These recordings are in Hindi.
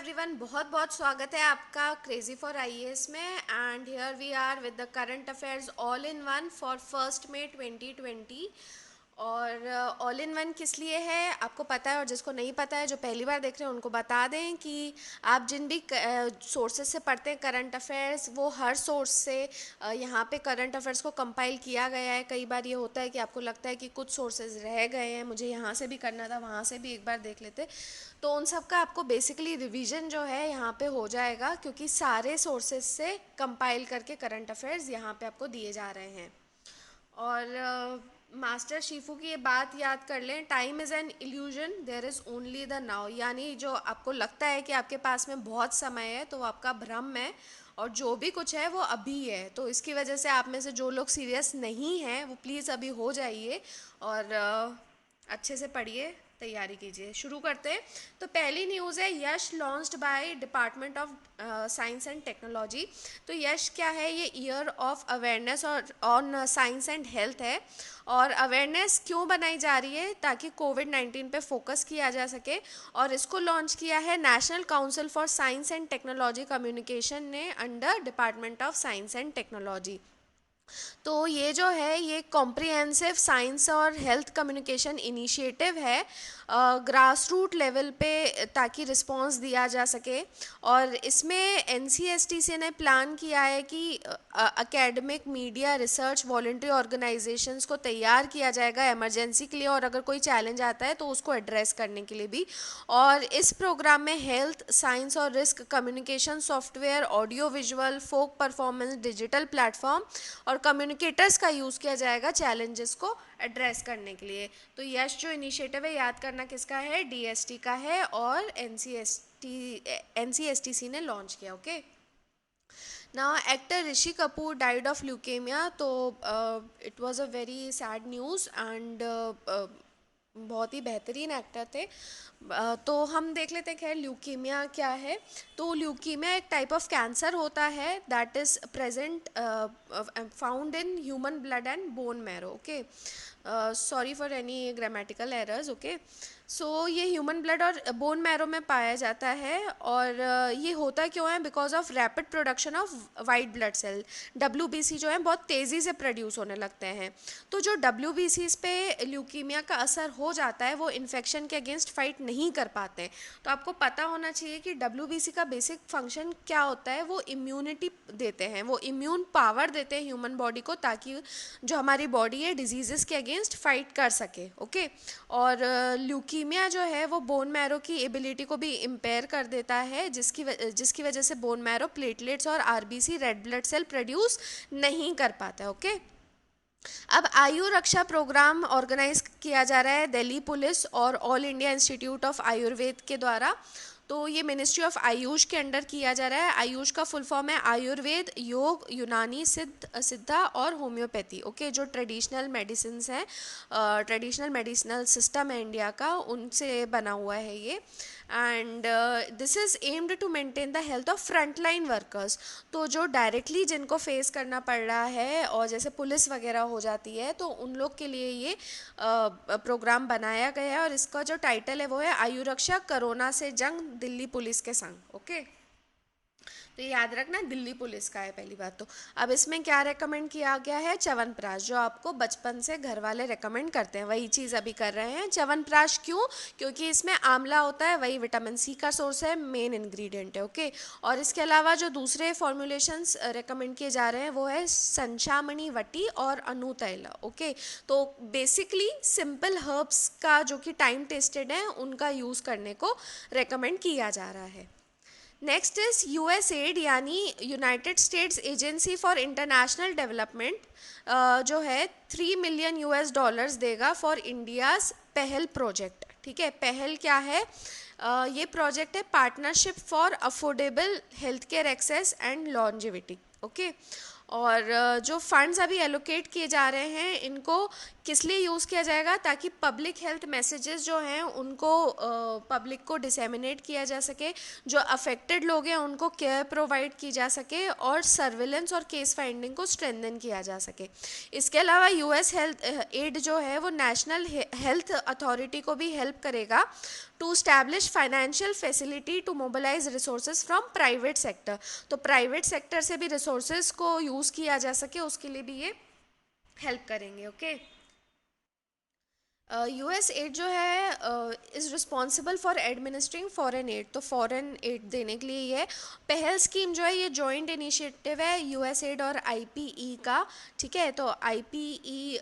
एवरीवन, बहुत बहुत स्वागत है आपका क्रेजी फॉर आईएएस में। And here we are with the current affairs all in one for 1 मई 2020। और ऑल इन वन किस लिए है आपको पता है, और जिसको नहीं पता है, जो पहली बार देख रहे हैं उनको बता दें कि आप जिन भी सोर्सेज से पढ़ते हैं करंट अफेयर्स, वो हर सोर्स से यहाँ पे करंट अफेयर्स को कंपाइल किया गया है। कई बार ये होता है कि आपको लगता है कि कुछ सोर्सेज रह गए हैं, मुझे यहाँ से भी करना था, वहाँ से भी एक बार देख लेते, तो उन सब का आपको बेसिकली रिवीजन जो है यहाँ पे हो जाएगा, क्योंकि सारे सोर्सेज से कंपाइल करके करंट अफेयर्स यहाँ पे आपको दिए जा रहे हैं। और मास्टर शीफू की ये बात याद कर लें, time is an illusion, there is only the now. यानी जो आपको लगता है कि आपके पास में बहुत समय है, तो वो आपका भ्रम है, और जो भी कुछ है वो अभी है। तो इसकी वजह से आप में से जो लोग सीरियस नहीं हैं वो प्लीज़ अभी हो जाइए और अच्छे से पढ़िए, तैयारी कीजिए। शुरू करते हैं। तो पहली न्यूज़ है, YASH launched by department of science and technology. तो यश क्या है, ये ईयर ऑफ अवेयरनेस और ऑन साइंस एंड हेल्थ है। और अवेयरनेस क्यों बनाई जा रही है, ताकि कोविड-19 पे फोकस किया जा सके। और इसको लॉन्च किया है national council for science and technology communication ने, under department of science and technology. तो ये जो है, ये कॉम्प्रिहेंसिव साइंस और हेल्थ कम्युनिकेशन इनिशिएटिव है ग्रास रूट लेवल पे, ताकि रिस्पांस दिया जा सके। और इसमें एनसीएसटीसी ने प्लान किया है कि academic, media, research, voluntary organisations को तैयार किया जाएगा इमरजेंसी के लिए, और अगर कोई चैलेंज आता है तो उसको एड्रेस करने के लिए भी। और इस प्रोग्राम में हेल्थ, साइंस और risk communication software, audio visual, folk performance, digital platform और कम्युनिकेटर्स का यूज़ किया जाएगा चैलेंजेस को एड्रेस करने के लिए। तो यश जो इनिशिएटिव है, याद करना किसका है, डीएसटी का है, और एनसीएसटीसी ने लॉन्च किया। Okay. Now actor Rishi Kapoor died of leukemia. तो it was a very sad news, and बहुत ही बेहतरीन एक्टर थे। तो हम देख लेते हैं खैर ल्यूकीमिया क्या है। तो ल्यूकीमिया एक टाइप ऑफ कैंसर होता है that is present found in human blood and bone marrow. Okay, sorry for any grammatical errors. Okay, so ये ह्यूमन ब्लड और बोन मैरो में पाया जाता है। और ये होता क्यों है, because of rapid production of white blood cell, WBC जो है बहुत तेज़ी से प्रोड्यूस होने लगते हैं। तो जो डब्ल्यूबीसी पे ल्यूकीमिया का असर हो जाता है, वो इन्फेक्शन के अगेंस्ट फाइट नहीं कर पाते। तो आपको पता होना चाहिए कि डब्ल्यूबीसी का बेसिक फंक्शन क्या होता है, वो इम्यूनिटी देते हैं, वो इम्यून पावर देते हैं ह्यूमन बॉडी को, ताकि जो हमारी बॉडी है डिजीज़ के अगेंस्ट फाइट कर सके। ओके। और ल्यूकीमिया जो है वो बोन मैरो की एबिलिटी को भी इम्पेयर कर देता है, जिसकी वजह से बोन मैरो प्लेटलेट्स और RBC, red blood cell produce नहीं कर पाता है। ओके। अब आयु रक्षा प्रोग्राम ऑर्गेनाइज किया जा रहा है दिल्ली पुलिस और all India institute of Ayurveda के द्वारा। तो ये मिनिस्ट्री ऑफ आयुष के अंडर किया जा रहा है। आयुष का फुल फॉर्म है आयुर्वेद, योग, यूनानी, सिद्धा और होम्योपैथी। ओके, जो ट्रेडिशनल मेडिसिन हैं, ट्रेडिशनल मेडिसिनल सिस्टम है इंडिया का, उनसे बना हुआ है ये। And this is aimed to maintain the health of frontline workers. तो जो डायरेक्टली जिनको फेस करना पड़ रहा है, और जैसे पुलिस वगैरह हो जाती है, तो उन लोग के लिए ये प्रोग्राम बनाया गया है। और इसका जो टाइटल है वो है आयु रक्षा, कोरोना से जंग, दिल्ली पुलिस के संग। ओके, तो ये याद रखना, दिल्ली पुलिस का है पहली बात। तो अब इसमें क्या रेकमेंड किया गया है, च्यवनप्राश, जो आपको बचपन से घर वाले रेकमेंड करते हैं, वही चीज़ अभी कर रहे हैं। च्यवनप्राश क्यों, क्योंकि इसमें आंवला होता है, वही विटामिन सी का सोर्स है, मेन इंग्रेडिएंट है। ओके। और इसके अलावा जो दूसरे फॉर्मुलेशंस रेकमेंड किए जा रहे हैं वो है संचामणि वटी और अनु तैला। ओके, तो बेसिकली सिंपल हर्ब्स का जो कि टाइम टेस्टेड है, उनका यूज़ करने को रेकमेंड किया जा रहा है। नेक्स्ट इज यूएसएड, यानी United States Agency for International Development, जो है 3 मिलियन यूएस डॉलर्स देगा फॉर इंडियाज़ पहल प्रोजेक्ट। ठीक है, पहल क्या है, ये प्रोजेक्ट है partnership for affordable health care access and longevity. Okay. और जो फंड्स अभी एलोकेट किए जा रहे हैं इनको किस लिए यूज़ किया जाएगा, ताकि पब्लिक हेल्थ मैसेजेस जो हैं उनको पब्लिक को डिसेमिनेट किया जा सके, जो अफेक्टेड लोग हैं उनको केयर प्रोवाइड की जा सके, और सर्विलेंस और केस फाइंडिंग को स्ट्रेंथन किया जा सके। इसके अलावा यूएस हेल्थ एड जो है वो नेशनल हेल्थ अथॉरिटी को भी हेल्प करेगा to establish financial facility to mobilise resources from private sector. तो प्राइवेट सेक्टर से भी रिसोर्सेज को यूज़ किया जा सके उसके लिए भी ये हेल्प करेंगे। ओके, यूएस एड जो है is responsible for administering foreign add. तो फॉरेन एड देने के लिए ये पहल स्कीम जो है ये जॉइंट इनिशिएटिव है यूएस एड और आईपीई का। ठीक है, तो आईपीई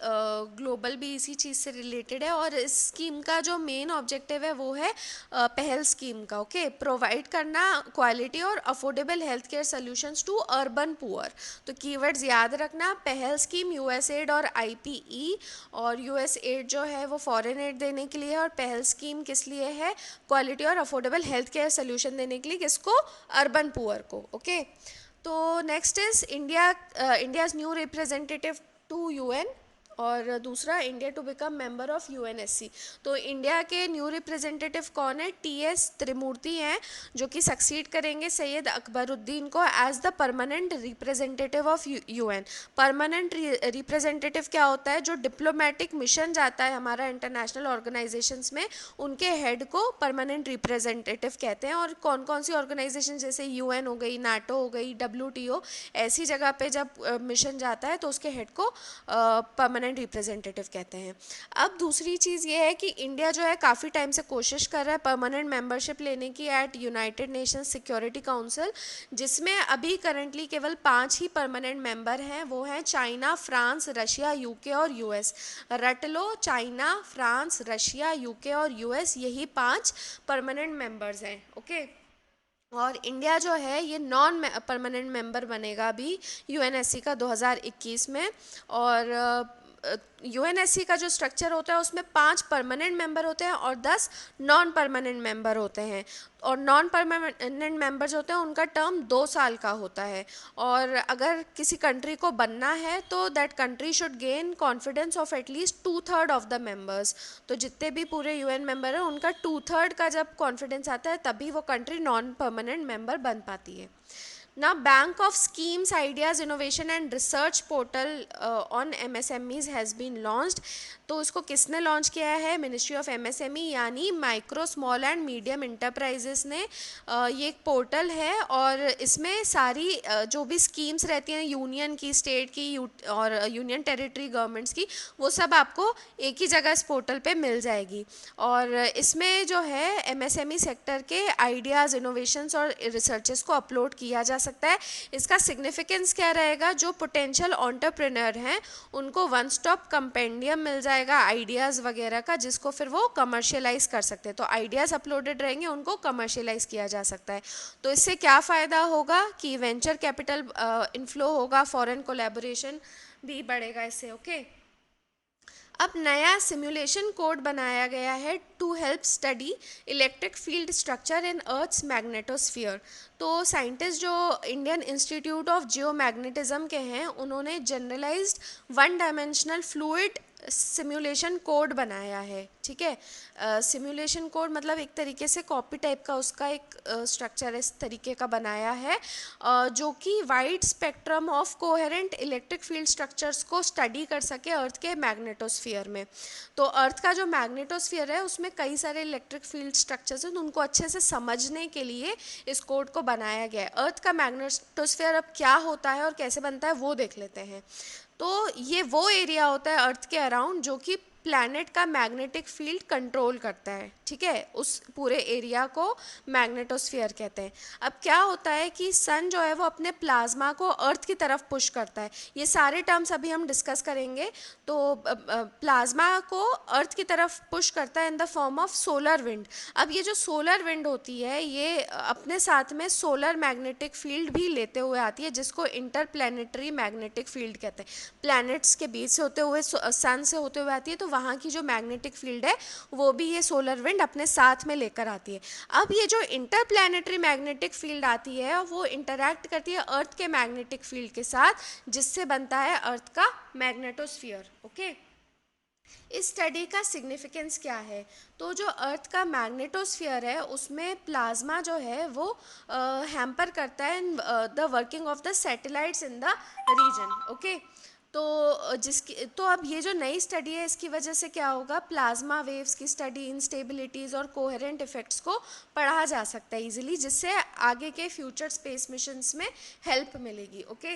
ग्लोबल भी इसी चीज़ से रिलेटेड है, और इस स्कीम का जो मेन ऑब्जेक्टिव है वो है पहल स्कीम का। ओके, प्रोवाइड करना क्वालिटी और affordable health care solutions to urban poor. तो कीवर्ड्स याद रखना, पहल स्कीम, यूएस एड और आईपीई। और यूएस एड जो है वो फॉरेन एड देने के लिए, और पहल स्कीम किस लिए है, क्वालिटी और अफोर्डेबल हेल्थ केयर सोल्यूशन देने के लिए, किसको, अर्बन पुअर को। ओके, तो next is India, India's new representative to UN, और दूसरा India to become member of UNSC. तो इंडिया के न्यू रिप्रेजेंटेटिव कौन है, टीएस त्रिमूर्ति हैं, जो कि सक्सीड करेंगे सैयद अकबरुद्दीन को as the permanent representative of UN. Permanent representative क्या होता है, जो डिप्लोमेटिक मिशन जाता है हमारा इंटरनेशनल ऑर्गेनाइजेशंस में, उनके हेड को परमानेंट रिप्रेजेंटेटिव कहते हैं। और कौन कौन सी ऑर्गेनाइजेशन, जैसे यूएन हो गई, नाटो हो गई, डब्ल्यूटीओ, ऐसी जगह पे जब मिशन जाता है तो उसके हेड को परमानेंट रिप्रेजेंटेटिव कहते हैं। अब दूसरी चीज़ ये है कि इंडिया जो है काफ़ी टाइम से कोशिश कर रहा है परमानेंट मेंबरशिप लेने की at United Nations Security Council, जिसमें अभी करंटली केवल 5 ही परमानेंट मेंबर हैं। वो हैं चाइना, फ्रांस, रशिया, यूके और यूएस। रट लो, चाइना, फ्रांस, रशिया, यूके और यूएस, यही 5 परमानेंट मेंबर्स हैं। ओके, और इंडिया जो है ये नॉन परमानेंट मेंबर बनेगा अभी यूएनएससी का 2021 में। और यूएनएससी का जो स्ट्रक्चर होता है उसमें 5 परमानेंट मेंबर होते हैं और 10 नॉन परमानेंट मेंबर होते हैं। और नॉन परमानेंट मेंबर्स होते हैं उनका टर्म 2 साल का होता है। और अगर किसी कंट्री को बनना है तो that country should gain confidence of at least 2/3 of the members. तो जितने भी पूरे यूएन मेंबर हैं उनका 2/3 का जब कॉन्फिडेंस आता है तभी वो कंट्री नॉन परमानेंट मेंबर बन पाती है। Now, Bank of Schemes, Ideas, Innovation and Research portal on MSMEs has been launched. तो इसको किसने लॉन्च किया है? मिनिस्ट्री ऑफ एमएसएमई यानी micro small and medium enterprises ने। ये एक पोर्टल है और इसमें सारी जो भी स्कीम्स रहती हैं यूनियन की, स्टेट की और यूनियन टेरिटरी गवर्नमेंट्स की, वो सब आपको एक ही जगह इस पोर्टल पे मिल जाएगी। और इसमें जो है एमएसएमई सेक्टर के आइडियाज़, इनोवेशंस और रिसर्चेस को अपलोड किया जा सकता है। इसका सिग्निफिकेंस क्या रहेगा? जो पोटेंशियल एंटरप्रेन्योर हैं उनको वन स्टॉप कंपेंडियम मिल जाएगा आइडियाज़ वगैरह का, जिसको फिर वो कमर्शियलाइज़ कर सकते हैं। तो आइडियाज़ अपलोडेड रहेंगे, उनको कमर्शियलाइज़ किया जा सकता है। तो इससे क्या फ़ायदा होगा कि वेंचर कैपिटल इनफ्लो होगा, फॉरेन कोलैबोरेशन भी बढ़ेगा इससे। ओके, अब नया सिमुलेशन कोड बनाया गया है to help study electric field structure in earth's magnetosphere. तो साइंटिस्ट जो इंडियन इंस्टीट्यूट ऑफ जियोमैग्नेटिज्म के हैं उन्होंने generalised one dimensional fluid simulation code बनाया है। ठीक है, सिमुलेशन कोड मतलब एक तरीके से कॉपी टाइप का उसका एक स्ट्रक्चर इस तरीके का बनाया है जो कि wide spectrum of coherent electric field structures को स्टडी कर सके अर्थ के मैग्नेटोस्फीयर में। तो अर्थ का जो मैग्नेटोस्फीयर है उसमें कई सारे इलेक्ट्रिक फील्ड स्ट्रक्चर्स हैं, तो उनको अच्छे से समझने के लिए इस कोड को बनाया गया है। अर्थ का मैग्नेटोस्फीयर अब क्या होता है और कैसे बनता है वो देख लेते हैं। तो ये वो एरिया होता है अर्थ के अराउंड जो कि प्लैनेट का मैग्नेटिक फील्ड कंट्रोल करता है। ठीक है, उस पूरे एरिया को मैग्नेटोस्फीयर कहते हैं। अब क्या होता है कि सन जो है वो अपने प्लाज्मा को अर्थ की तरफ पुश करता है। ये सारे टर्म्स अभी हम डिस्कस करेंगे। तो प्लाज्मा को अर्थ की तरफ पुश करता है in the form of solar wind. अब ये जो सोलर विंड होती है ये अपने साथ में सोलर मैग्नेटिक फील्ड भी लेते हुए आती है, जिसको इंटर प्लैनेटरी मैग्नेटिक फील्ड कहते हैं। प्लैनेट्स के बीच से होते हुए, सन से होते हुए आती है, तो वहाँ की जो मैग्नेटिक फील्ड है वो भी ये सोलर विंड अपने साथ में लेकर आती है। अब ये जो इंटरप्लैनेटरी मैग्नेटिक फील्ड आती है वो इंटरैक्ट करती है अर्थ के मैग्नेटिक फील्ड के साथ, जिससे बनता है अर्थ का मैग्नेटोस्फीयर। ओके, इस स्टडी का सिग्निफिकेंस क्या है? तो जो अर्थ का मैग्नेटोस्फीयर है उसमें प्लाज्मा जो है वो हैम्पर करता है the working of the satellites in the region. Okay, तो तो अब ये जो नई स्टडी है इसकी वजह से क्या होगा, प्लाज्मा वेव्स की स्टडी, इंस्टेबिलिटीज़ और कोहेरेंट इफेक्ट्स को पढ़ा जा सकता है इजीली, जिससे आगे के फ्यूचर स्पेस मिशंस में हेल्प मिलेगी। ओके,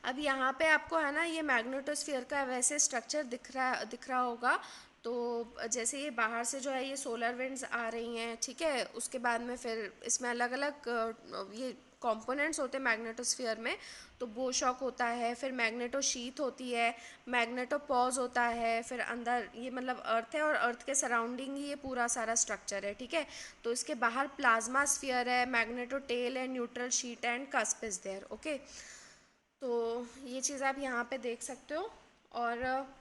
अब यहाँ पे आपको है ना ये मैग्नेटोस्फीयर का वैसे स्ट्रक्चर दिख रहा होगा। तो जैसे ये बाहर से जो है ये सोलर विंड्स आ रही हैं, ठीक है, उसके बाद में फिर इसमें अलग अलग ये कंपोनेंट्स होते हैं मैग्नेटोस्फीयर में। तो बोशॉक होता है, फिर मैग्नेटो शीथ होती है, मैग्नेटो पॉज होता है, फिर अंदर ये मतलब अर्थ है और अर्थ के सराउंडिंग ही ये पूरा सारा स्ट्रक्चर है, ठीक है। तो इसके बाहर प्लाज्मा स्फीयर है, मैग्नेटो टेल है, neutral sheet and cusp is there. Okay, तो ये चीज़ आप यहाँ पे देख सकते हो। और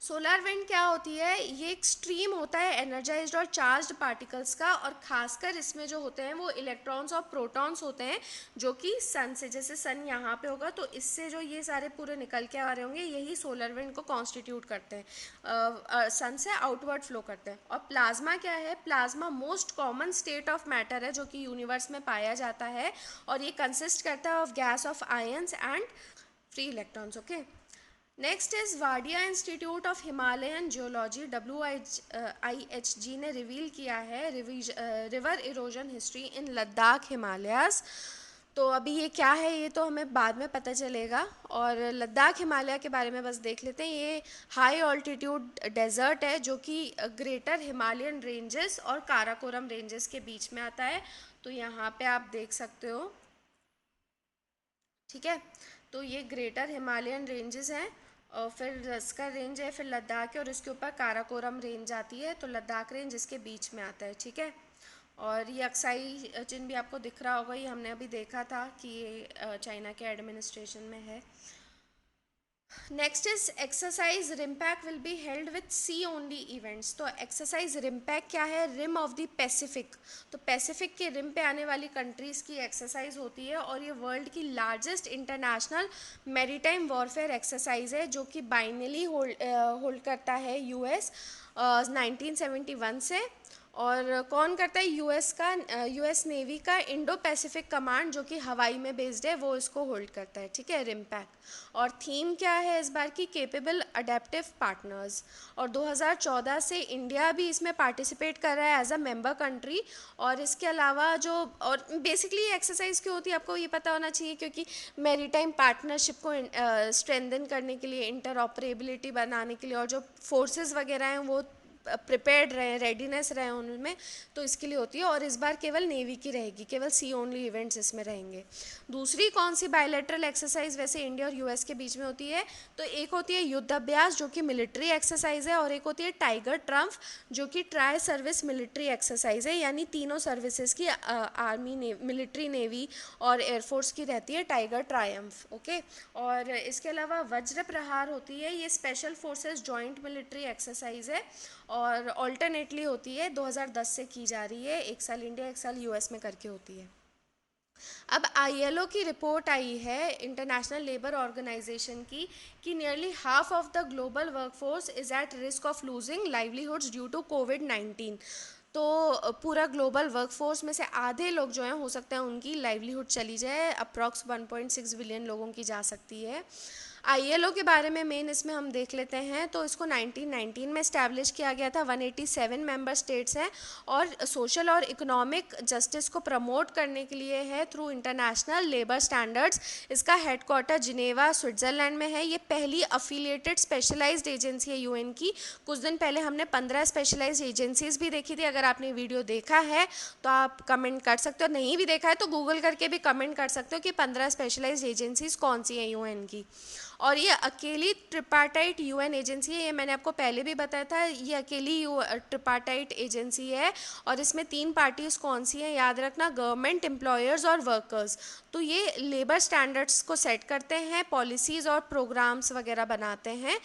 सोलर विंड क्या होती है, ये एक स्ट्रीम होता है एनर्जाइज्ड और चार्ज्ड पार्टिकल्स का, और खासकर इसमें जो होते हैं वो इलेक्ट्रॉन्स और प्रोटॉन्स होते हैं, जो कि सन से, जैसे सन यहाँ पे होगा तो इससे जो ये सारे पूरे निकल के आ रहे होंगे यही सोलर विंड को कॉन्स्टिट्यूट करते हैं, सन से आउटवर्ड फ्लो करते हैं। और प्लाज्मा क्या है, plasma most common state of matter है जो कि यूनिवर्स में पाया जाता है, और ये कंसिस्ट करता है of gas off ions and free electrons. Okay, next is Wadia institute of Himalayan geology WIHG ने रिवील किया है river erosion history in Ladakh Himalayas. तो अभी ये क्या है ये तो हमें बाद में पता चलेगा, और लद्दाख हिमालय के बारे में बस देख लेते हैं। ये हाई ऑल्टीट्यूड डेजर्ट है जो कि ग्रेटर हिमालयन रेंजेस और काराकोरम रेंजेस के बीच में आता है। तो यहाँ पे आप देख सकते हो, ठीक है। तो ये ग्रेटर हिमालयन रेंजेस हैं, और फिर रस्कर रेंज है, फिर लद्दाख है, और इसके ऊपर काराकोरम रेंज आती है। तो लद्दाख रेंज इसके बीच में आता है, ठीक है। और ये अक्साई चिन्ह भी आपको दिख रहा होगा, ये हमने अभी देखा था कि ये चाइना के एडमिनिस्ट्रेशन में है। Next is exercise RIMPAC will be held with sea only events. तो एक्सरसाइज रिमपैक क्या है, रिम ऑफ द पैसिफिक। तो पैसिफिक के रिम पे आने वाली कंट्रीज़ की एक्सरसाइज होती है, और ये वर्ल्ड की largest international maritime warfare exercise है जो कि बाइनली होल्ड करता है US 1971 से। और कौन करता है, US नेवी का इंडो पैसिफिक कमांड जो कि हवाई में बेस्ड है वो इसको होल्ड करता है, ठीक है, रिमपैक। और थीम क्या है इस बार की, केपेबल अडेप्टिव पार्टनर्स। और 2014 से इंडिया भी इसमें पार्टिसिपेट कर रहा है एज अ मेंबर कंट्री। और इसके अलावा जो, और बेसिकली ये एक्सरसाइज क्यों होती है आपको ये पता होना चाहिए, क्योंकि मैरीटाइम पार्टनरशिप को स्ट्रेंथन करने के लिए, इंटरऑपरेबिलिटी बनाने के लिए, और जो फोर्सेस वगैरह हैं वो प्रिपेयर्ड रहे, रेडीनेस रहे उनमें, तो इसके लिए होती है। और इस बार केवल नेवी की रहेगी, केवल सी ओनली इवेंट्स इसमें रहेंगे। दूसरी कौन सी बायलैटरल एक्सरसाइज वैसे इंडिया और US के बीच में होती है, तो एक होती है युद्ध अभ्यास जो कि मिलिट्री एक्सरसाइज है, और एक होती है टाइगर ट्रम्प जो कि ट्राई सर्विस मिलिट्री एक्सरसाइज है, यानी तीनों सर्विसेज की आर्मी, मिलिट्री, नेवी और एयरफोर्स की रहती है टाइगर ट्रायम्फ। ओके, और इसके अलावा वज्र प्रहार होती है, ये special forces joint military exercise है, और ऑल्टरनेटली होती है, 2010 से की जा रही है, एक साल इंडिया एक साल US में करके होती है। अब ILO की रिपोर्ट आई है इंटरनेशनल लेबर ऑर्गेनाइजेशन की, कि nearly half of the global workforce is at risk of losing livelihoods due to COVID-19। तो पूरा ग्लोबल वर्कफोर्स में से आधे लोग जो हैं हो सकता है उनकी लाइवलीहुड चली जाए, अप्रॉक्स 1.6 बिलियन लोगों की जा सकती है। ILO के बारे में मेन इसमें हम देख लेते हैं। तो इसको 1919 में इस्टेब्लिश किया गया था, 187 मेंबर स्टेट्स हैं, और सोशल और इकोनॉमिक जस्टिस को प्रमोट करने के लिए है थ्रू इंटरनेशनल लेबर स्टैंडर्ड्स। इसका हेडक्वार्टर जिनेवा स्विट्ज़रलैंड में है। ये पहली अफिलिएटेड स्पेशलाइज्ड एजेंसी है UN की। कुछ दिन पहले हमने 15 स्पेशलाइज्ड एजेंसीज भी देखी थी, अगर आपने वीडियो देखा है तो आप कमेंट कर सकते हो, नहीं भी देखा है तो गूगल करके भी कमेंट कर सकते हो कि 15 स्पेशलाइज्ड एजेंसीज कौन सी हैं UN की। और ये अकेली ट्रिपार्टाइट यूएन एजेंसी है, ये मैंने आपको पहले भी बताया था, ये अकेली ट्रिपार्टाइट एजेंसी है। और इसमें 3 पार्टीज कौन सी हैं याद रखना, गवर्नमेंट, एम्प्लॉयर्स और वर्कर्स। तो ये लेबर स्टैंडर्ड्स को सेट करते हैं, पॉलिसीज़ और प्रोग्राम्स वगैरह बनाते हैं,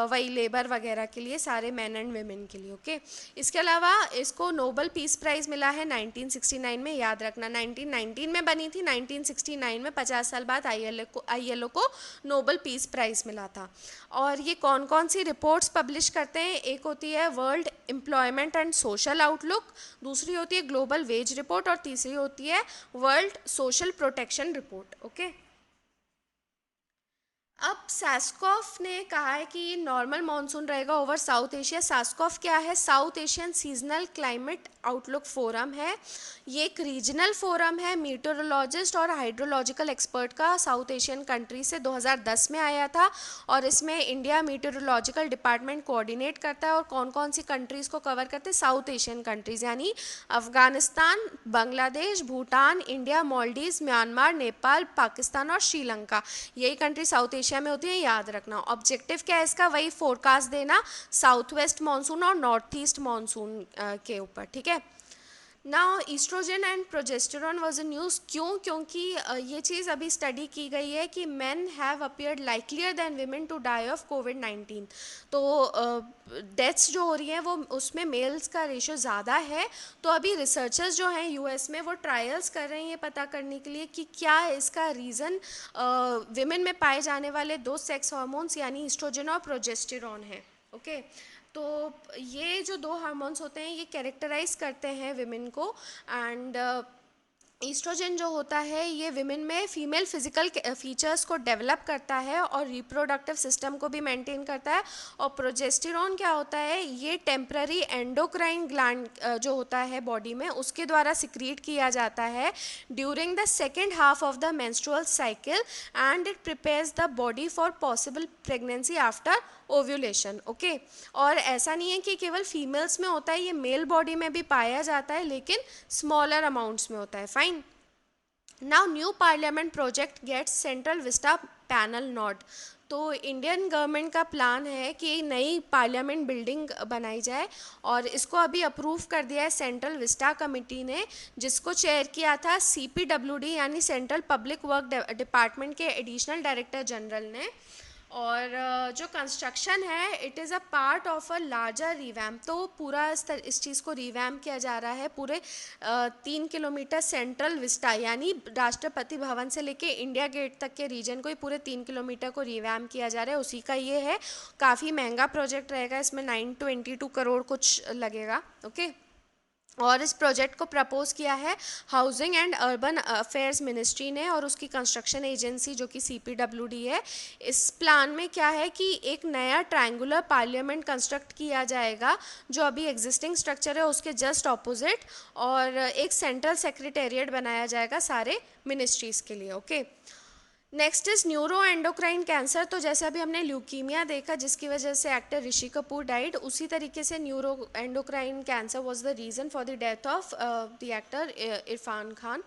वही लेबर वगैरह के लिए, सारे मैन एंड वेमेन के लिए। ओके, इसके अलावा इसको नोबल पीस प्राइज़ मिला है 1969 में, याद रखना 1919 में बनी थी, 1969 में 50 साल बाद आईएलओ को नोबल पीस प्राइज़ मिला था। और ये कौन कौन सी रिपोर्ट्स पब्लिश करते हैं, एक होती है world employment and social outlook, दूसरी होती है ग्लोबल वेज रिपोर्ट और तीसरी होती है world social protection report. Okay, अब सैस्कॉफ ने कहा है कि नॉर्मल मानसून रहेगा ओवर साउथ एशिया। सैस्कॉफ क्या है, south Asian seasonal climate outlook forum है। ये एक रीजनल फोरम है, मीटरोलॉजिस्ट और हाइड्रोलॉजिकल एक्सपर्ट का साउथ एशियन कंट्री से 2010 में आया था। और इसमें इंडिया मीटरोलॉजिकल डिपार्टमेंट कोऑर्डिनेट करता है। और कौन कौन सी कंट्रीज़ को कवर करते हैं, साउथ एशियन कंट्रीज़, यानी अफगानिस्तान, बांग्लादेश, भूटान, इंडिया, मालदीव्स, म्यांमार, नेपाल, पाकिस्तान और श्रीलंका, यही कंट्री साउथ एशिया में होती है, याद रखना। ऑब्जेक्टिव क्या है इसका, वही फोरकास्ट देना साउथ वेस्ट मानसून और नॉर्थ ईस्ट मानसून के ऊपर, ठीक है। Now oestrogen and progesterone was a news, क्यों, क्योंकि ये चीज़ अभी स्टडी की गई है कि men have appeared likelier than women to die of कोविड-19। तो डेथ्स जो हो रही हैं वो उसमें मेल्स का रेशो ज़्यादा है। तो अभी रिसर्चर्स जो हैं यूएस में वो ट्रायल्स कर रहे हैं ये पता करने के लिए कि क्या इसका रीज़न विमेन में पाए जाने वाले 2 सेक्स हार्मोन्स यानी ईस्ट्रोजन और प्रोजेस्टेरॉन है। ओके, तो ये जो 2 हार्मोन्स होते हैं ये कैरेक्टराइज करते हैं विमेन को। एंड ईस्ट्रोजन जो होता है ये विमेन में फीमेल फिजिकल फीचर्स को डेवलप करता है और रिप्रोडक्टिव सिस्टम को भी मेंटेन करता है। और प्रोजेस्टेरॉन क्या होता है, ये टेम्पररी एंडोक्राइन ग्लैंड जो होता है बॉडी में उसके द्वारा सिक्रीट किया जाता है during the second half of the menstrual cycle and it prepares the body for possible pregnancy after ovulation. Okay, और ऐसा नहीं है कि केवल फीमेल्स में होता है, ये मेल बॉडी में भी पाया जाता है लेकिन स्मॉलर अमाउंट्स में होता है। Fine, now new parliament project gets central vista panel nod. तो इंडियन गवर्नमेंट का प्लान है कि नई पार्लियामेंट बिल्डिंग बनाई जाए और इसको अभी अप्रूव कर दिया है सेंट्रल विस्टा कमेटी ने, जिसको चेयर किया था सीपीडब्ल्यूडी यानी सेंट्रल पब्लिक वर्क डिपार्टमेंट के एडिशनल डायरेक्टर जनरल ने। और जो कंस्ट्रक्शन है it is a part of a larger revamp. तो पूरा इस चीज़ को रिवैम्प किया जा रहा है, पूरे 3 किलोमीटर सेंट्रल विस्टा यानी राष्ट्रपति भवन से लेके इंडिया गेट तक के रीजन को ही पूरे 3 किलोमीटर को रिवैम्प किया जा रहा है, उसी का ये है। काफ़ी महंगा प्रोजेक्ट रहेगा, इसमें 922 करोड़ कुछ लगेगा। ओके, और इस प्रोजेक्ट को प्रपोज किया है housing and urban affairs ministry ने और उसकी कंस्ट्रक्शन एजेंसी जो कि सीपीडब्ल्यूडी है। इस प्लान में क्या है कि एक नया ट्रायंगुलर पार्लियामेंट कंस्ट्रक्ट किया जाएगा जो अभी एग्जिस्टिंग स्ट्रक्चर है उसके जस्ट ऑपोजिट, और एक सेंट्रल सेक्रेटेरिएट बनाया जाएगा सारे मिनिस्ट्रीज़ के लिए। Okay, next is neuro endocrine cancer. तो जैसे अभी हमने ल्यूकीमिया देखा जिसकी वजह से एक्टर ऋषि कपूर डाइड, उसी तरीके से neuro endocrine cancer was the reason for the death of the actor Irfan Khan.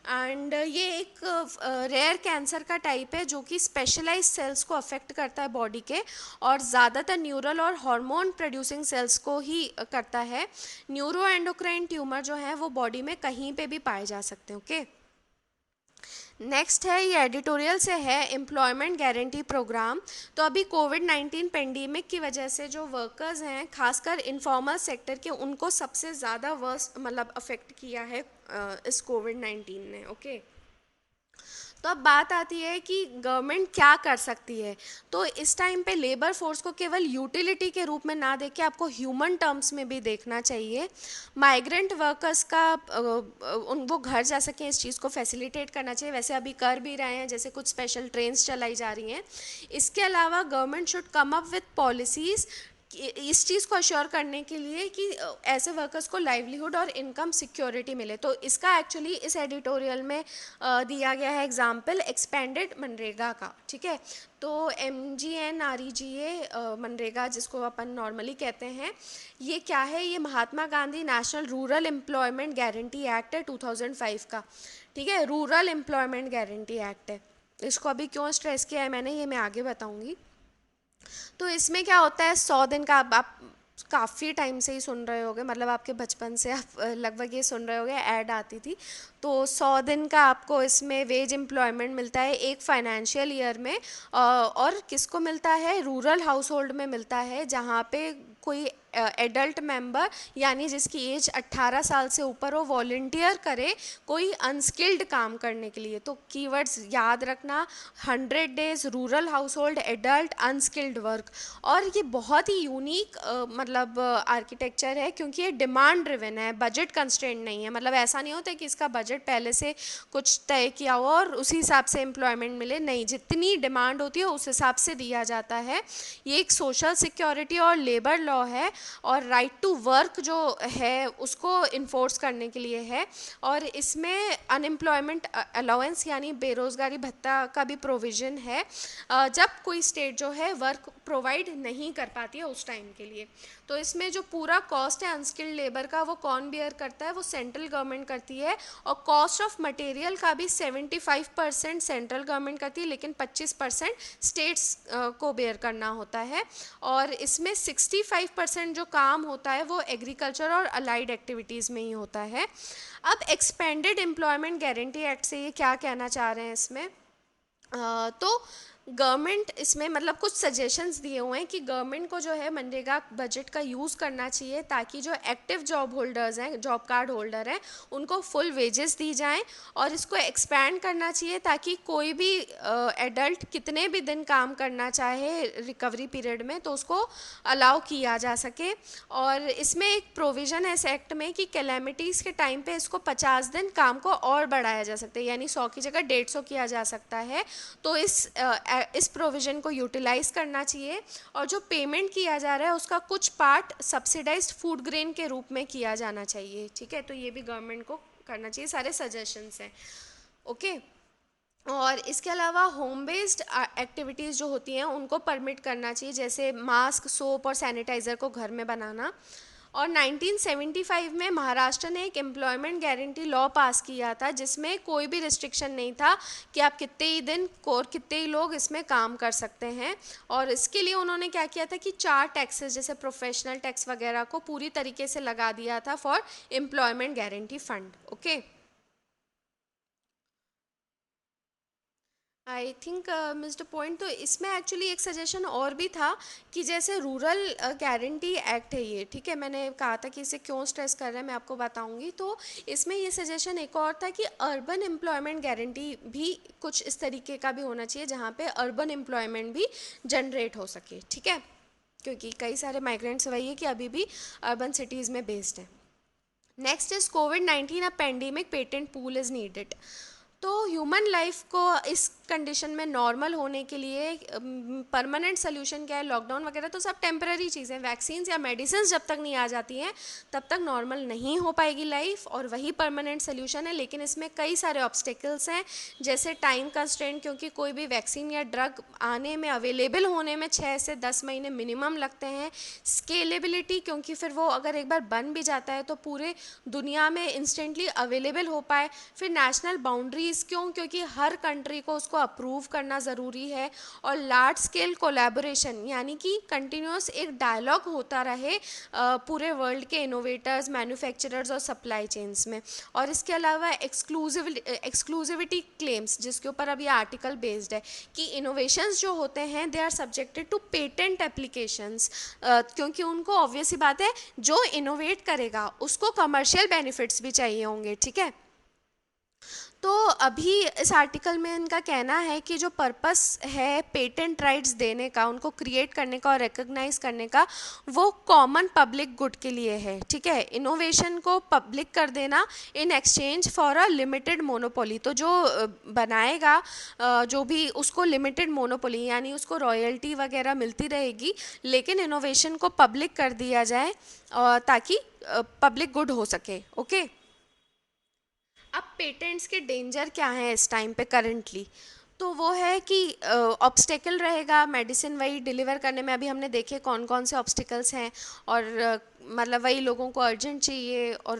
And ये एक रेयर कैंसर का टाइप है जो कि स्पेशलाइज सेल्स को अफेक्ट करता है बॉडी के, और ज़्यादातर न्यूरल और हार्मोन प्रोड्यूसिंग सेल्स को ही करता है। न्यूरो एंडोक्राइन ट्यूमर जो है वो बॉडी में कहीं पे भी पाए जा सकते हैं। ओके, नेक्स्ट है, ये एडिटोरियल से है, एम्प्लॉयमेंट गारंटी प्रोग्राम। तो अभी कोविड-19 पेंडेमिक की वजह से जो वर्कर्स हैं खासकर इनफॉर्मल सेक्टर के, उनको सबसे ज़्यादा वर्स्ट मतलब अफेक्ट किया है इस कोविड-19 ने। ओके, तो अब बात आती है कि गवर्नमेंट क्या कर सकती है। तो इस टाइम पे लेबर फोर्स को केवल यूटिलिटी के रूप में ना देख के आपको ह्यूमन टर्म्स में भी देखना चाहिए। माइग्रेंट वर्कर्स का उन वो घर जा सकें इस चीज़ को फैसिलिटेट करना चाहिए, वैसे अभी कर भी रहे हैं, जैसे कुछ स्पेशल ट्रेन्स चलाई जा रही हैं। इसके अलावा government should come up with policies इस चीज़ को अश्योर करने के लिए कि ऐसे वर्कर्स को लाइवलीहुड और इनकम सिक्योरिटी मिले। तो इसका एक्चुअली इस एडिटोरियल में दिया गया है एग्जाम्पल एक्सपेंडेड मनरेगा का। ठीक है, तो MGNREGA मनरेगा जिसको अपन नॉर्मली कहते हैं, ये क्या है, ये Mahatma Gandhi national rural employment guarantee act है 2005 का। ठीक है, रूरल एम्प्लॉयमेंट गारंटी एक्ट है। इसको अभी क्यों स्ट्रेस किया है मैंने, ये मैं आगे बताऊंगी। तो इसमें क्या होता है, 100 दिन का, अब आप काफ़ी टाइम से ही सुन रहे होगे, मतलब आपके बचपन से आप लगभग ये सुन रहे होगे, ऐड आती थी। तो 100 दिन का आपको इसमें वेज एम्प्लॉयमेंट मिलता है एक फाइनेंशियल ईयर में। और किसको मिलता है, रूरल हाउस होल्ड में मिलता है, जहाँ पे कोई एडल्ट मेंबर यानी जिसकी एज 18 साल से ऊपर हो, वॉलंटियर करे कोई अनस्किल्ड काम करने के लिए। तो कीवर्ड्स याद रखना, 100 days, rural house hold, adult, unskilled work. और ये बहुत ही यूनिक मतलब आर्किटेक्चर है, क्योंकि ये डिमांड ड्रिवन है, बजट कंस्ट्रेंट नहीं है। मतलब ऐसा नहीं होता कि इसका बजट पहले से कुछ तय किया हुआ और उसी हिसाब से एम्प्लॉयमेंट मिले, नहीं, जितनी डिमांड होती है उस हिसाब से दिया जाता है। ये एक सोशल सिक्योरिटी और लेबर लॉ है, और राइट टू वर्क जो है उसको इन्फोर्स करने के लिए है। और इसमें अनएम्प्लॉयमेंट अलाउंस यानी बेरोज़गारी भत्ता का भी प्रोविज़न है, जब कोई स्टेट जो है वर्क प्रोवाइड नहीं कर पाती है उस टाइम के लिए। तो इसमें जो पूरा कॉस्ट है अनस्किल्ड लेबर का, वो कौन बियर करता है, वो सेंट्रल गवर्नमेंट करती है। और कॉस्ट ऑफ मटेरियल का भी 75% सेंट्रल गवर्नमेंट करती है, लेकिन 25% स्टेट्स को बेयर करना होता है। और इसमें 65% जो काम होता है वो एग्रीकल्चर और अलाइड एक्टिविटीज़ में ही होता है। अब एक्सपेंडेड एम्प्लॉयमेंट गारंटी एक्ट से ये क्या कहना चाह रहे हैं इसमें, तो गवर्नमेंट इसमें मतलब कुछ सजेशंस दिए हुए हैं कि गवर्नमेंट को जो है मनरेगा बजट का यूज़ करना चाहिए, ताकि जो एक्टिव जॉब होल्डर्स हैं, जॉब कार्ड होल्डर हैं, उनको फुल वेजेस दी जाएं। और इसको एक्सपैंड करना चाहिए ताकि कोई भी एडल्ट कितने भी दिन काम करना चाहे रिकवरी पीरियड में तो उसको अलाउ किया जा सके। और इसमें एक प्रोविज़न है इस एक्ट में कि कैलेमिटीज़ के टाइम पे इसको 50 दिन काम को और बढ़ाया जा सकता है, यानी 100 की जगह 150 किया जा सकता है। तो इस प्रोविज़न को यूटिलाइज़ करना चाहिए। और जो पेमेंट किया जा रहा है उसका कुछ पार्ट सब्सिडाइज्ड फूड ग्रेन के रूप में किया जाना चाहिए, ठीक है। तो ये भी गवर्नमेंट को करना चाहिए, सारे सजेशंस हैं, ओके। और इसके अलावा होम बेस्ड एक्टिविटीज़ जो होती हैं उनको परमिट करना चाहिए, जैसे मास्क, सोप और सैनिटाइज़र को घर में बनाना। और 1975 में महाराष्ट्र ने एक एम्प्लॉयमेंट गारंटी लॉ पास किया था, जिसमें कोई भी रिस्ट्रिक्शन नहीं था कि आप कितने ही दिन और कितने ही लोग इसमें काम कर सकते हैं। और इसके लिए उन्होंने क्या किया था कि 4 टैक्सेस जैसे प्रोफेशनल टैक्स वगैरह को पूरी तरीके से लगा दिया था for employment guarantee fund, okay. I think mister point, तो इसमें एक्चुअली एक सजेशन और भी था कि जैसे रूरल गारंटी एक्ट है ये, ठीक है, मैंने कहा था कि इसे क्यों स्ट्रेस कर रहे हैं मैं आपको बताऊंगी। तो इसमें ये सजेशन एक और था कि अर्बन एम्प्लॉयमेंट गारंटी भी कुछ इस तरीके का भी होना चाहिए, जहाँ पे अर्बन एम्प्लॉयमेंट भी जनरेट हो सके, ठीक है, क्योंकि कई सारे माइग्रेंट्स वही है कि अभी भी अर्बन सिटीज़ में बेस्ड हैं। Next is covid a pandemic patent pool is needed. तो ह्यूमन लाइफ को इस कंडीशन में नॉर्मल होने के लिए परमानेंट सोल्यूशन क्या है, लॉकडाउन वगैरह तो सब टेम्पररी चीज़ें, वैक्सीन या मेडिसिन जब तक नहीं आ जाती हैं तब तक नॉर्मल नहीं हो पाएगी लाइफ, और वही परमानेंट सोल्यूशन है। लेकिन इसमें कई सारे ऑब्स्टिकल्स हैं, जैसे टाइम कंस्ट्रेंट, क्योंकि कोई भी वैक्सीन या ड्रग आने में, अवेलेबल होने में 6 से 10 महीने मिनिमम लगते हैं। स्केलेबिलिटी, क्योंकि फिर वो अगर एक बार बन भी जाता है तो पूरे दुनिया में इंस्टेंटली अवेलेबल हो पाए। फिर नेशनल बाउंड्रीज, क्यों, क्योंकि हर कंट्री को उसको अप्रूव करना ज़रूरी है। और लार्ज स्केल कोलैबोरेशन, यानी कि कंटिन्यूस एक डायलॉग होता रहे पूरे वर्ल्ड के इनोवेटर्स, मैन्युफैक्चरर्स और सप्लाई चेन्स में। और इसके अलावा एक्सक्लूसिविटी क्लेम्स, जिसके ऊपर अब ये आर्टिकल बेस्ड है, कि इनोवेशंस जो होते हैं they are subjected to patent applications, क्योंकि उनको ऑब्वियस ही बात है जो इनोवेट करेगा उसको कमर्शियल बेनिफिट्स भी चाहिए होंगे, ठीक है। तो अभी इस आर्टिकल में इनका कहना है कि जो पर्पस है पेटेंट राइट्स देने का, उनको क्रिएट करने का और रिकग्नाइज करने का, वो कॉमन पब्लिक गुड के लिए है, ठीक है। इनोवेशन को पब्लिक कर देना in exchange for a limited monopoly. तो जो बनाएगा जो भी, उसको लिमिटेड मोनोपोली यानी उसको रॉयल्टी वगैरह मिलती रहेगी, लेकिन इनोवेशन को पब्लिक कर दिया जाए ताकि पब्लिक गुड हो सके, ओके। अब पेटेंट्स के डेंजर क्या हैं इस टाइम पे करंटली, तो वो है कि ऑब्स्टेकल रहेगा मेडिसिन वही डिलीवर करने में। अभी हमने देखे कौन कौन से ऑब्स्टिकल्स हैं, और मतलब वही लोगों को अर्जेंट चाहिए और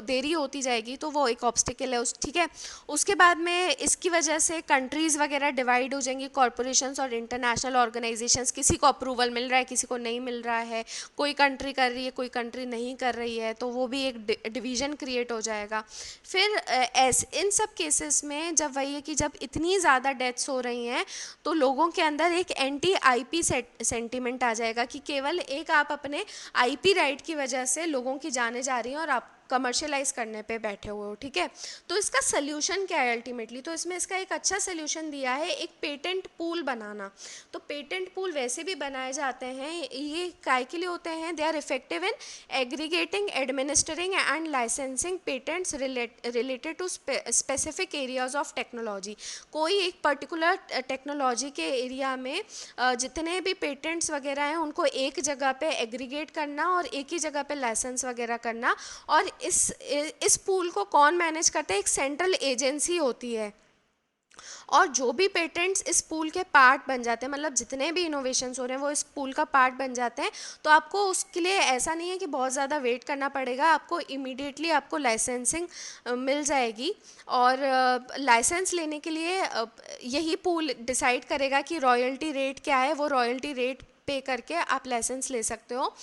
देरी होती जाएगी, तो वो एक ऑब्स्टिकल है उस, ठीक है। उसके बाद में इसकी वजह से कंट्रीज़ वगैरह डिवाइड हो जाएंगी, कॉरपोरेशंस और इंटरनेशनल ऑर्गेनाइजेशंस, किसी को अप्रूवल मिल रहा है, किसी को नहीं मिल रहा है, कोई कंट्री कर रही है, कोई कंट्री नहीं कर रही है, तो वो भी एक डिवीज़न क्रिएट हो जाएगा। फिर इन सब केसेस में जब वही है कि जब इतनी ज़्यादा डेथ्स हो रही हैं, तो लोगों के अंदर एक एंटी आईपी सेंटिमेंट आ जाएगा कि केवल एक आप अपने आईपी राइट की वजह से लोगों की जाने जा रही हैं और आप कमर्शियलाइज करने पे बैठे हुए हो, ठीक है। तो इसका सोल्यूशन क्या है अल्टीमेटली, तो इसमें इसका एक अच्छा सोल्यूशन दिया है, एक पेटेंट पूल बनाना। तो पेटेंट पूल वैसे भी बनाए जाते हैं, ये काय के लिए होते हैं, they are effective in aggregating, administering and licensing patents related to specific areas of technology. कोई एक पर्टिकुलर टेक्नोलॉजी के एरिया में जितने भी पेटेंट्स वगैरह हैं उनको एक जगह पे एग्रीगेट करना और एक ही जगह पे लाइसेंस वगैरह करना। और इस पूल को कौन मैनेज करता है, एक सेंट्रल एजेंसी होती है। और जो भी पेटेंट्स इस पूल के पार्ट बन जाते हैं, मतलब जितने भी इनोवेशंस हो रहे हैं वो इस पूल का पार्ट बन जाते हैं, तो आपको उसके लिए ऐसा नहीं है कि बहुत ज़्यादा वेट करना पड़ेगा, आपको इमीडिएटली आपको लाइसेंसिंग मिल जाएगी। और लाइसेंस लेने के लिए यही पूल डिसाइड करेगा कि रॉयल्टी रेट क्या है, वो रॉयल्टी रेट पे करके आप लाइसेंस ले सकते हो।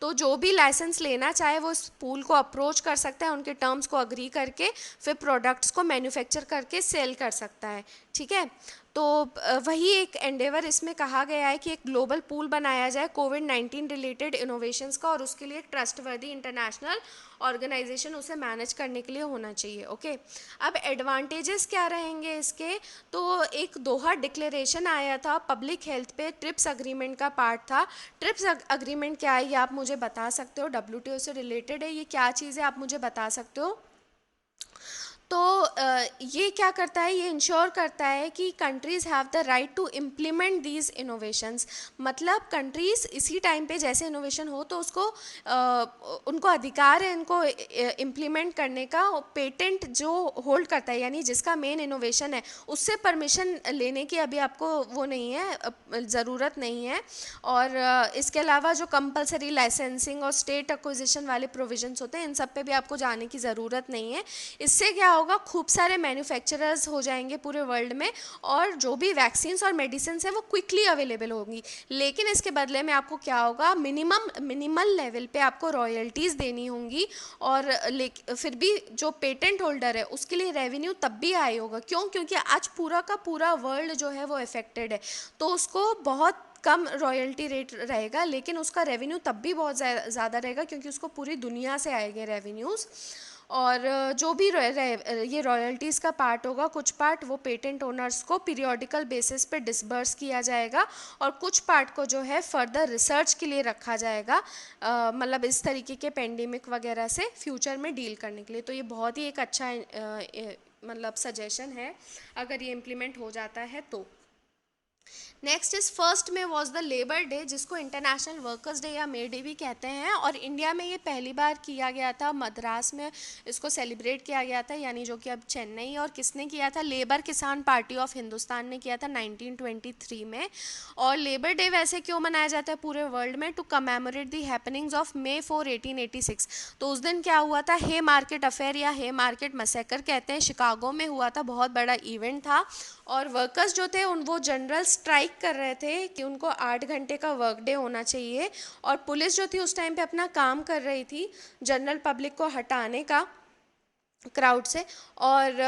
तो जो भी लाइसेंस लेना चाहे वो इस पूल को अप्रोच कर सकता है, उनके टर्म्स को अग्री करके फिर प्रोडक्ट्स को मैन्युफैक्चर करके सेल कर सकता है, ठीक है। तो वही एक एंडेवर इसमें कहा गया है कि एक ग्लोबल पूल बनाया जाए कोविड-19 रिलेटेड इनोवेशंस का, और उसके लिए एक ट्रस्टवर्दी इंटरनेशनल ऑर्गेनाइजेशन उसे मैनेज करने के लिए होना चाहिए, ओके। अब एडवांटेजेस क्या रहेंगे इसके, तो एक दोहा डिक्लेरेशन आया था पब्लिक हेल्थ पे, ट्रिप्स अग्रीमेंट का पार्ट था। ट्रिप्स अग्रीमेंट क्या है ये आप मुझे बता सकते हो, डब्ल्यूटीओ से रिलेटेड है, ये क्या चीज़ है आप मुझे बता सकते हो। तो ये क्या करता है, ये इंश्योर करता है कि countries have the right to implement these innovations. मतलब कंट्रीज़ इसी टाइम पे जैसे इनोवेशन हो तो उसको उनको अधिकार है इनको इम्प्लीमेंट करने का। पेटेंट जो होल्ड करता है, यानी जिसका मेन इनोवेशन है, उससे परमिशन लेने की अभी आपको वो नहीं है, ज़रूरत नहीं है। और इसके अलावा जो कंपलसरी लाइसेंसिंग और स्टेट एक्विजिशन वाले प्रोविजंस होते हैं, इन सब पे भी आपको जाने की ज़रूरत नहीं है। इससे क्या होगा, खूब सारे मैन्युफैक्चरर्स हो जाएंगे पूरे वर्ल्ड में, और जो भी वैक्सीन्स और मेडिसिन है वो क्विकली अवेलेबल होंगी। लेकिन इसके बदले में आपको क्या होगा, मिनिमल लेवल पे आपको रॉयल्टीज़ देनी होंगी। और फिर भी जो पेटेंट होल्डर है उसके लिए रेवेन्यू तब भी आए होगा, क्यों, क्योंकि आज पूरा का पूरा वर्ल्ड जो है वो अफेक्टेड है, तो उसको बहुत कम रॉयल्टी रेट रहेगा, लेकिन उसका रेवेन्यू तब भी बहुत ज़्यादा रहेगा क्योंकि उसको पूरी दुनिया से आएंगे रेवेन्यूज़। और जो भी ये रॉयल्टीज़ का पार्ट होगा, कुछ पार्ट वो पेटेंट ओनर्स को पीरियोडिकल बेसिस पे डिसबर्स किया जाएगा, और कुछ पार्ट को जो है फर्दर रिसर्च के लिए रखा जाएगा, मतलब इस तरीके के पेंडेमिक वगैरह से फ्यूचर में डील करने के लिए। तो ये बहुत ही एक अच्छा मतलब सजेशन है अगर ये इम्प्लीमेंट हो जाता है तो। नेक्स्ट इज फर्स्ट में वॉज द लेबर डे, जिसको इंटरनेशनल वर्कर्स डे या मे डे भी कहते हैं, और इंडिया में ये पहली बार किया गया था, मद्रास में इसको सेलिब्रेट किया गया था, यानी जो कि अब चेन्नई। और किसने किया था, लेबर किसान पार्टी ऑफ हिंदुस्तान ने किया था 1923 में। और लेबर डे वैसे क्यों मनाया जाता है पूरे वर्ल्ड में, to commemorate the happenings of May 4, 1886। तो उस दिन क्या हुआ था, हे मार्केट अफेयर या हे मार्केट मैसेकर कहते हैं, शिकागो में हुआ था, बहुत बड़ा इवेंट था। और वर्कर्स जो थे वो जनरल स्ट्राइक कर रहे थे कि उनको 8 घंटे का वर्क डे होना चाहिए, और पुलिस जो थी उस टाइम पे अपना काम कर रही थी जनरल पब्लिक को हटाने का क्राउड से। और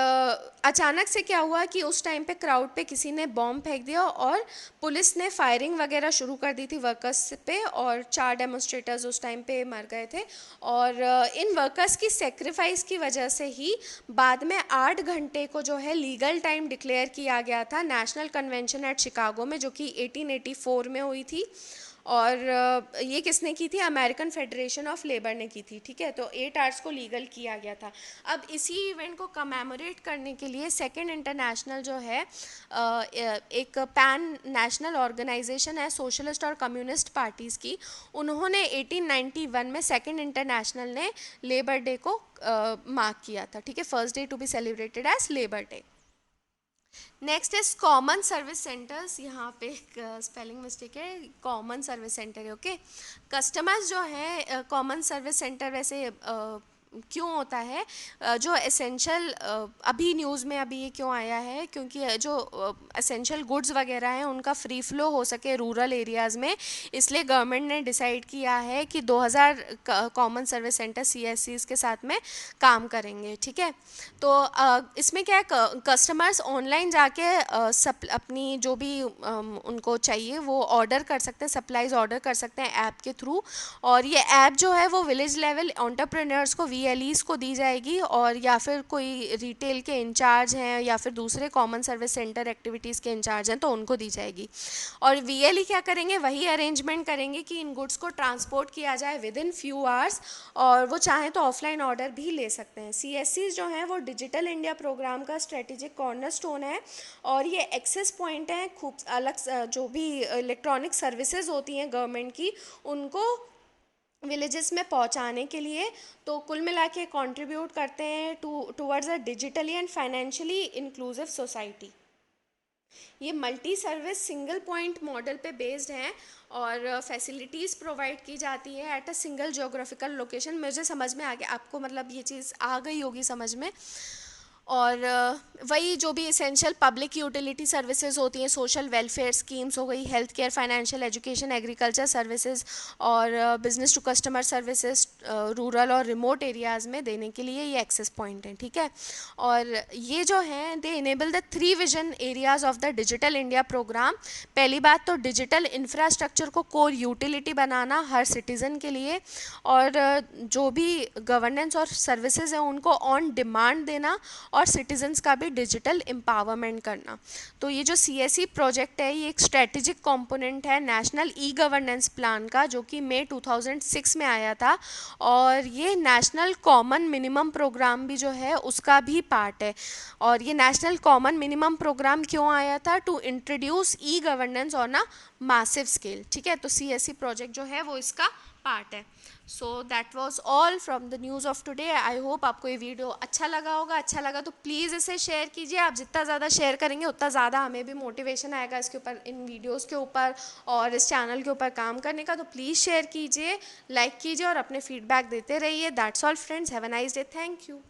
अचानक से क्या हुआ कि उस टाइम पे क्राउड पे किसी ने बॉम्ब फेंक दिया, और पुलिस ने फायरिंग वगैरह शुरू कर दी थी वर्कर्स पे, और 4 डेमोन्स्ट्रेटर्स उस टाइम पे मर गए थे। और इन वर्कर्स की सेक्रीफाइस की वजह से ही बाद में 8 घंटे को जो है लीगल टाइम डिक्लेयर किया गया था नेशनल कन्वेंशन एट शिकागो में, जो कि 1884 में हुई थी। और ये किसने की थी, अमेरिकन फेडरेशन ऑफ लेबर ने की थी, ठीक है। तो 8 आवर्स को लीगल किया गया था। अब इसी इवेंट को कमेमोरेट करने के लिए सेकंड इंटरनेशनल जो है एक पैन नेशनल ऑर्गेनाइजेशन है सोशलिस्ट और कम्युनिस्ट पार्टीज़ की, उन्होंने 1891 में सेकंड इंटरनेशनल ने लेबर डे को मार्क किया था, ठीक है, first day to be celebrated as labour day. Next is common service centres. यहाँ पे एक स्पेलिंग मिस्टेक है, कॉमन सर्विस सेंटर है, ओके। कस्टमर्स जो है कॉमन सर्विस सेंटर वैसे क्यों होता है, जो एसेंशियल, अभी न्यूज़ में अभी ये क्यों आया है, क्योंकि जो एसेंशियल गुड्स वगैरह हैं उनका फ्री फ्लो हो सके रूरल एरियाज़ में, इसलिए गवर्नमेंट ने डिसाइड किया है कि 2000 कॉमन सर्विस सेंटर सीएससीज के साथ में काम करेंगे, ठीक है। तो इसमें क्या है, कस्टमर्स ऑनलाइन जाके अपनी जो भी उनको चाहिए वो ऑर्डर कर सकते हैं, सप्लाईज ऑर्डर कर सकते हैं ऐप के थ्रू। और ये ऐप जो है वो विलेज लेवल एंटरप्रेन्योर्स को, वीएलईज को दी जाएगी, और या फिर कोई रिटेल के इंचार्ज हैं या फिर दूसरे कॉमन सर्विस सेंटर एक्टिविटीज़ के इंचार्ज हैं तो उनको दी जाएगी। और वीएलई क्या करेंगे, वही अरेंजमेंट करेंगे कि इन गुड्स को ट्रांसपोर्ट किया जाए विद इन फ्यू आवर्स, और वो चाहें तो ऑफलाइन ऑर्डर भी ले सकते हैं। सीएससी जो हैं वो डिजिटल इंडिया प्रोग्राम का स्ट्रेटेजिक कॉर्नरस्टोन है, और ये एक्सेस पॉइंट हैं खूब अलग जो भी इलेक्ट्रॉनिक सर्विसेज होती हैं गवर्नमेंट की उनको विलेजेस में पहुंचाने के लिए। तो कुल मिला के कॉन्ट्रीब्यूट करते हैं towards a digitally and financially inclusive society. ये multi service single point model पे बेस्ड हैं, और फैसिलिटीज़ प्रोवाइड की जाती है at a single geographical location. मुझे समझ में आ गया, आपको मतलब ये चीज़ आ गई होगी समझ में। और वही जो भी इसेंशियल पब्लिक यूटिलिटी सर्विसेज होती हैं, सोशल वेलफेयर स्कीम्स हो गई, health care, financial, education, agriculture services, और business to customer services rural और रिमोट एरियाज़ में देने के लिए ये एक्सेस पॉइंट हैं, ठीक है। और ये जो हैं they enable the 3 vision areas of the digital India program. पहली बात तो डिजिटल इंफ्रास्ट्रक्चर को कोर यूटिलिटी बनाना हर सिटीज़न के लिए, और जो भी गवर्नेंस और सर्विसेज हैं उनको ऑन डिमांड देना, और सिटीजन्स का भी डिजिटल एम्पावरमेंट करना। तो ये जो सीएसई प्रोजेक्ट है ये एक स्ट्रेटेजिक कंपोनेंट है नेशनल ई गवर्नेंस प्लान का, जो कि मई 2006 में आया था, और ये नेशनल कॉमन मिनिमम प्रोग्राम भी जो है उसका भी पार्ट है। और ये नेशनल कॉमन मिनिमम प्रोग्राम क्यों आया था, to introduce e governance on a massive scale, ठीक है। तो सीएसई प्रोजेक्ट जो है वो इसका पार्ट है। So that was all from the news of today. I hope आपको ये वीडियो अच्छा लगा होगा। अच्छा लगा तो प्लीज़ इसे शेयर कीजिए। आप जितना ज़्यादा शेयर करेंगे उतना ज़्यादा हमें भी मोटिवेशन आएगा इसके ऊपर, इन वीडियोस के ऊपर और इस चैनल के ऊपर काम करने का। तो प्लीज़ शेयर कीजिए, लाइक कीजिए और अपने फीडबैक देते रहिए। That's all friends, have a nice day, thank you.